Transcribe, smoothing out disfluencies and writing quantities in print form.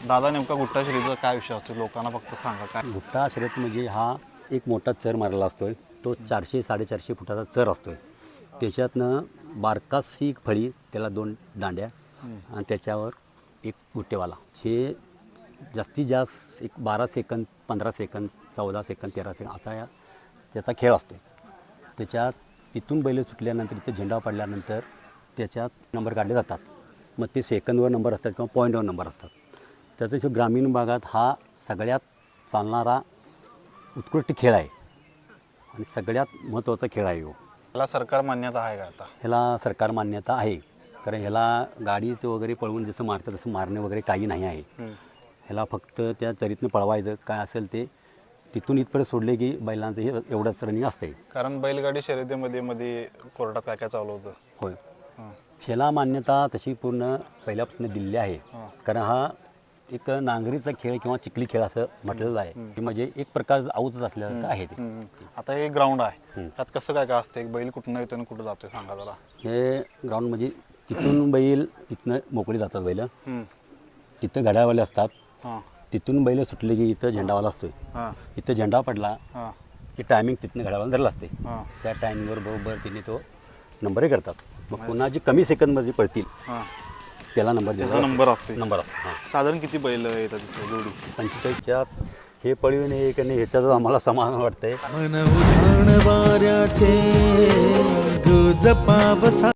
दादा नेमका गुट्टा शर्यतीचा काय विषय असतो लोकांना फक्त सांगा काय. गुट्टा शर्यत म्हणजे हा एक मोठा चर मारलेला असतोय. तो 400-450 फुटाचा चर असतोय. त्याच्यातनं बारकाशी एक फळी, त्याला 2 दांड्या आणि त्याच्यावर एक गुट्टेवाला. हे जास्तीत जास्त एक 12 सेकंद, 15 सेकंद, 14 सेकंद, 13 सेकंद असा त्याचा खेळ असतो. त्याच्यात तिथून बैल सुटल्यानंतर इथे झेंडा पडल्यानंतर त्याच्यात नंबर काढले जातात. मग ते सेकंदवर नंबर असतात किंवा पॉईंटवर नंबर असतात. त्याचा जो ग्रामीण भागात हा सगळ्यात चालणारा उत्कृष्ट खेळ आहे आणि सगळ्यात महत्त्वाचा खेळ आहे. याला सरकार मान्यता आहे का आता? ह्याला सरकार मान्यता आहे, कारण ह्याला गाडीचं वगैरे पळवून जसं मारतं तसं मारणे वगैरे काही नाही आहे. ह्याला फक्त त्या चरीतनं पळवायचं, काय असेल ते तिथून इथपर्यंत सोडले की बैलांचं हे एवढंच रनिंग असते. कारण बैलगाडी शर्यतीमध्ये मध्ये कोर्टात काय काय चालू होतं? होय, ह्याला मान्यता तशी पूर्ण पहिल्यापासून दिलेली आहे. कारण हा एक नांगरीचा खेळ किंवा चिखली खेळ असं म्हटलेलं आहे. की म्हणजे एक प्रकारचं आऊतच असल्यासारखं आहे ते. आता हे ग्राउंड आहे, त्यात कसं काय काय असतं? एक बैल कुठनं येतो आणि कुठं जातोय सांगा जरा. हे ग्राउंड म्हणजे तिथून बैल इथनं मोकळी जातात. बैल तिथं घड्याळवाले असतात. तिथून बैल सुटले की इथं झेंडावाला असतोय. इथं झेंडा पडला की टायमिंग तिथनं घड्याळाला धरलं असते. त्या टायमिंगवर बरोबर तिने तो नंबरही करतात. मग पुन्हा जे कमी सेकंदमध्ये पळतील त्याला नंबर त्याचा नंबर असतो. नंबर असतो. हां, साधारण किती बैल येतात तिथे जोडी? 45च्या हे पळवीन हे करणे ह्याच्यातच आम्हाला समाधान वाटतंय. मन उधाण वाऱ्याचे गुज पावसा